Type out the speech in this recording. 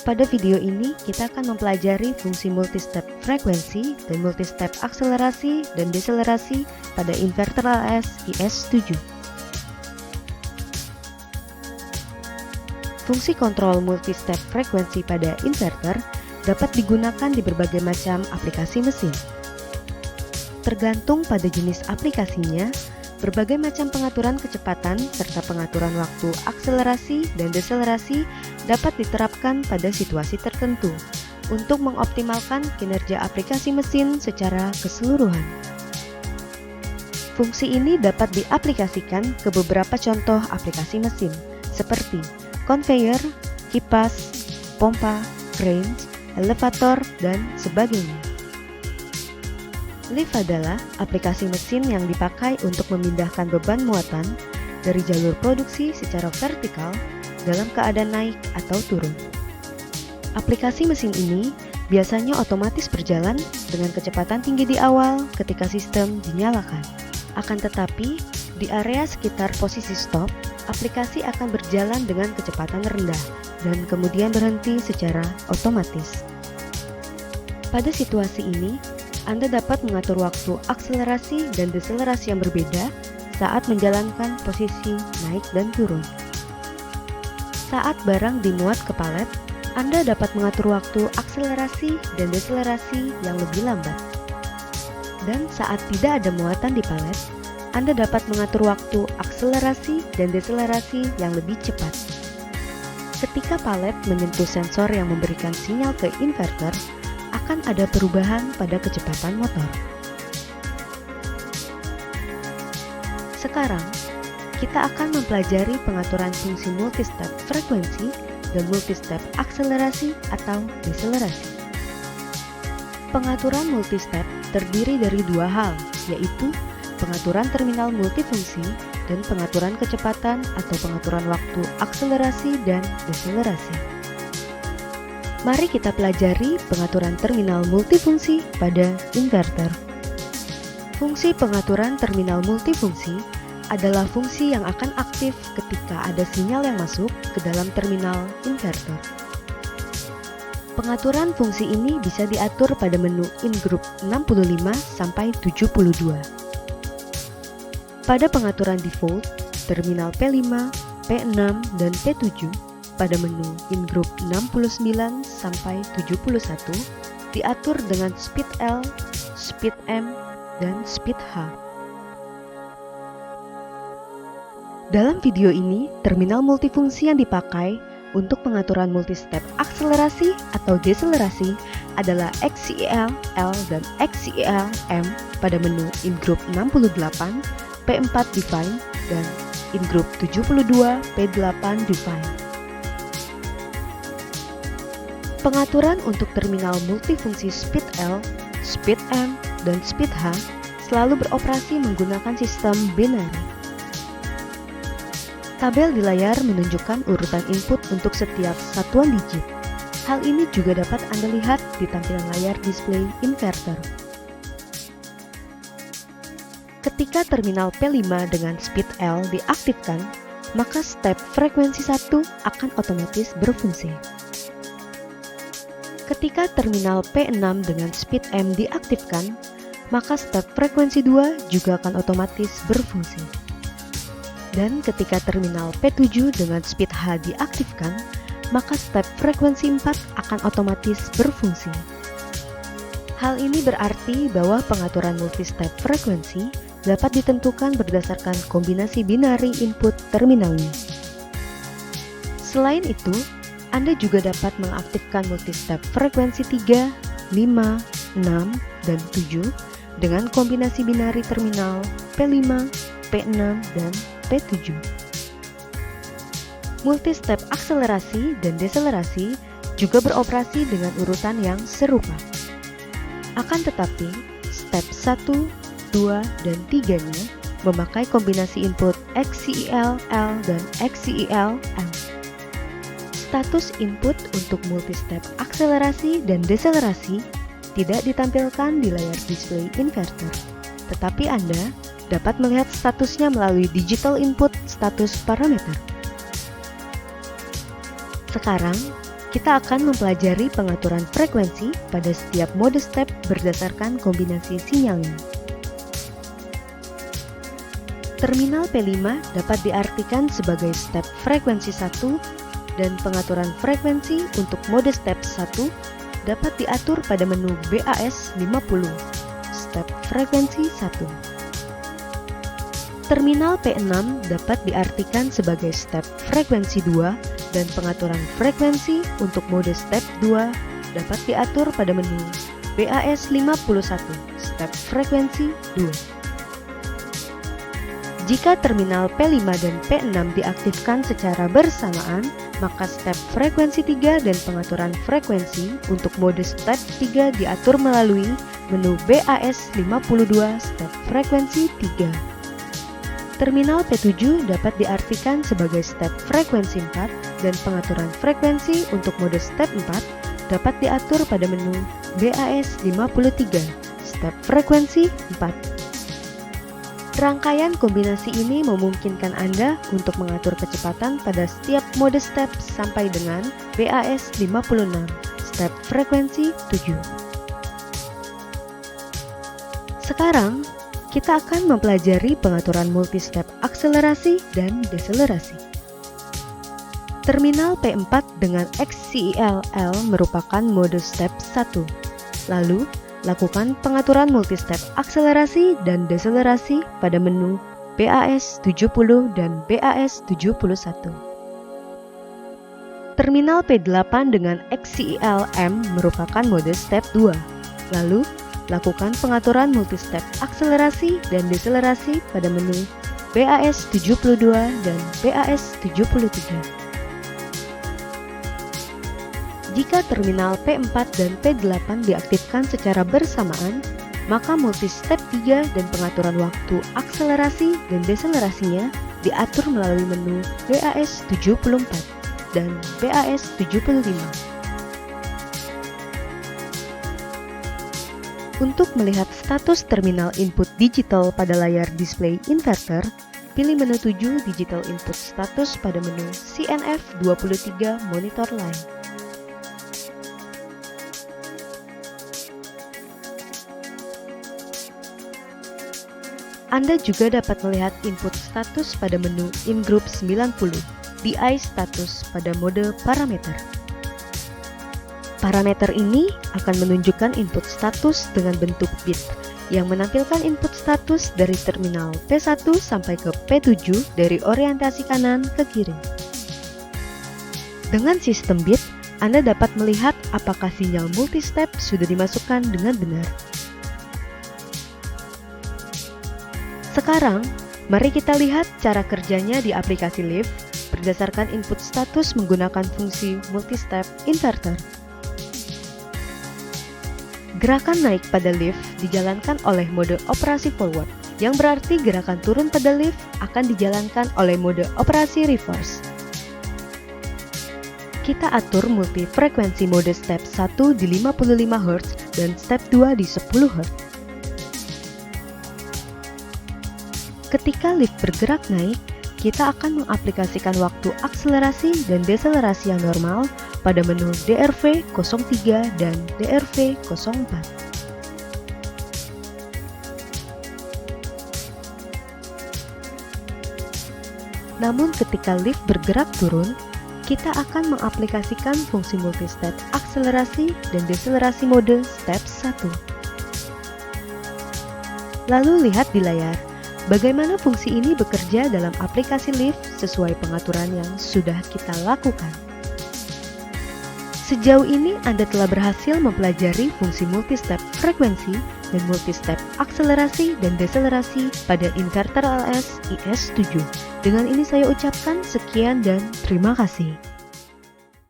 Pada video ini, kita akan mempelajari fungsi multistep frekuensi dan multistep akselerasi dan deselerasi pada inverter ALS IS7. Fungsi kontrol multistep frekuensi pada inverter dapat digunakan di berbagai macam aplikasi mesin. Tergantung pada jenis aplikasinya, berbagai macam pengaturan kecepatan serta pengaturan waktu akselerasi dan deselerasi dapat diterapkan pada situasi tertentu untuk mengoptimalkan kinerja aplikasi mesin secara keseluruhan. Fungsi ini dapat diaplikasikan ke beberapa contoh aplikasi mesin seperti conveyor, kipas, pompa, cranes, elevator, dan sebagainya. Lift adalah aplikasi mesin yang dipakai untuk memindahkan beban muatan dari jalur produksi secara vertikal dalam keadaan naik atau turun. Aplikasi mesin ini biasanya otomatis berjalan dengan kecepatan tinggi di awal ketika sistem dinyalakan. Akan tetapi, di area sekitar posisi stop, aplikasi akan berjalan dengan kecepatan rendah dan kemudian berhenti secara otomatis. Pada situasi ini, Anda dapat mengatur waktu akselerasi dan deselerasi yang berbeda saat menjalankan posisi naik dan turun. Saat barang dimuat ke palet, Anda dapat mengatur waktu akselerasi dan deselerasi yang lebih lambat. Dan saat tidak ada muatan di palet, Anda dapat mengatur waktu akselerasi dan deselerasi yang lebih cepat. Ketika palet menyentuh sensor yang memberikan sinyal ke inverter, akan ada perubahan pada kecepatan motor. Sekarang, kita akan mempelajari pengaturan fungsi multistep frekuensi dan multistep akselerasi atau deselerasi. Pengaturan multistep terdiri dari dua hal, yaitu pengaturan terminal multifungsi dan pengaturan kecepatan atau pengaturan waktu akselerasi dan deselerasi. Mari kita pelajari pengaturan terminal multifungsi pada inverter. Fungsi pengaturan terminal multifungsi adalah fungsi yang akan aktif ketika ada sinyal yang masuk ke dalam terminal inverter. Pengaturan fungsi ini bisa diatur pada menu InGroup 65 sampai 72. Pada pengaturan default, terminal P5, P6, dan P7 pada menu InGroup 69 sampai 71 diatur dengan speed L, speed M, dan speed H. Dalam video ini, terminal multifungsi yang dipakai untuk pengaturan multistep akselerasi atau deselerasi adalah XCEL L dan XCEL M pada menu InGroup 68, P4 Define, dan InGroup 72, P8 Define. Pengaturan untuk terminal multifungsi speed L, speed M, dan speed H selalu beroperasi menggunakan sistem binary. Tabel di layar menunjukkan urutan input untuk setiap satuan digit. Hal ini juga dapat Anda lihat di tampilan layar display inverter. Ketika terminal P5 dengan speed L diaktifkan, maka step frekuensi 1 akan otomatis berfungsi. Ketika terminal P6 dengan speed M diaktifkan, maka step frekuensi 2 juga akan otomatis berfungsi. Dan ketika terminal P7 dengan speed H diaktifkan, maka step frekuensi 4 akan otomatis berfungsi. Hal ini berarti bahwa pengaturan multistep frekuensi dapat ditentukan berdasarkan kombinasi binary input terminalnya. Selain itu, Anda juga dapat mengaktifkan multistep frekuensi 3, 5, 6, dan 7 dengan kombinasi binary terminal P5, P6, dan P7. Multistep akselerasi dan deselerasi juga beroperasi dengan urutan yang serupa. Akan tetapi, step 1, 2, dan 3-nya memakai kombinasi input XCEL L dan XCEL M. Status input untuk multistep akselerasi dan deselerasi tidak ditampilkan di layar display inverter, tetapi Anda dapat melihat statusnya melalui digital input status parameter. Sekarang, kita akan mempelajari pengaturan frekuensi pada setiap mode step berdasarkan kombinasi sinyalnya. Terminal P5 dapat diartikan sebagai step frekuensi 1 dan pengaturan frekuensi untuk mode step 1 dapat diatur pada menu BAS 50, step frekuensi 1. Terminal P6 dapat diartikan sebagai step frekuensi 2 dan pengaturan frekuensi untuk mode step 2 dapat diatur pada menu BAS 51, step frekuensi 2. Jika terminal P5 dan P6 diaktifkan secara bersamaan, maka step frekuensi 3 dan pengaturan frekuensi untuk mode step 3 diatur melalui menu BAS 52, step frekuensi 3. Terminal P7 dapat diartikan sebagai step frekuensi 4 dan pengaturan frekuensi untuk mode step 4 dapat diatur pada menu BAS 53, step frekuensi 4. Rangkaian kombinasi ini memungkinkan Anda untuk mengatur kecepatan pada setiap mode step sampai dengan BAS 56, step frekuensi 7. Sekarang, kita akan mempelajari pengaturan multi-step akselerasi dan deselerasi. Terminal P4 dengan XCEL-L merupakan mode step 1. Lalu, lakukan pengaturan multi-step akselerasi dan deselerasi pada menu BAS 70 dan BAS 71. Terminal P8 dengan XCEL-M merupakan mode step 2. Lalu, lakukan pengaturan multi-step akselerasi dan deselerasi pada menu BAS 72 dan BAS 73. Jika terminal P4 dan P8 diaktifkan secara bersamaan, maka multi-step 3 dan pengaturan waktu akselerasi dan deselerasinya diatur melalui menu BAS 74 dan BAS 75. Untuk melihat status terminal input digital pada layar display inverter, pilih menu 7 Digital Input Status pada menu CNF23 Monitor Line. Anda juga dapat melihat input status pada menu In Group 90, DI Status pada mode parameter. Parameter ini akan menunjukkan input status dengan bentuk bit yang menampilkan input status dari terminal P1 sampai ke P7 dari orientasi kanan ke kiri. Dengan sistem bit, Anda dapat melihat apakah sinyal multi-step sudah dimasukkan dengan benar. Sekarang, mari kita lihat cara kerjanya di aplikasi Live berdasarkan input status menggunakan fungsi multi-step inverter. Gerakan naik pada Live dijalankan oleh mode operasi forward, yang berarti gerakan turun pada Live akan dijalankan oleh mode operasi reverse. Kita atur multi frekuensi mode step 1 di 55 Hz dan step 2 di 10 Hz. Ketika lift bergerak naik, kita akan mengaplikasikan waktu akselerasi dan deselerasi yang normal pada menu DRV 03 dan DRV 04. Namun ketika lift bergerak turun, kita akan mengaplikasikan fungsi multi-step akselerasi dan deselerasi mode step 1. Lalu lihat di layar, bagaimana fungsi ini bekerja dalam aplikasi Live sesuai pengaturan yang sudah kita lakukan. Sejauh ini Anda telah berhasil mempelajari fungsi multi-step frekuensi dan multi-step akselerasi dan deselerasi pada inverter LS IS7. Dengan ini saya ucapkan sekian dan terima kasih.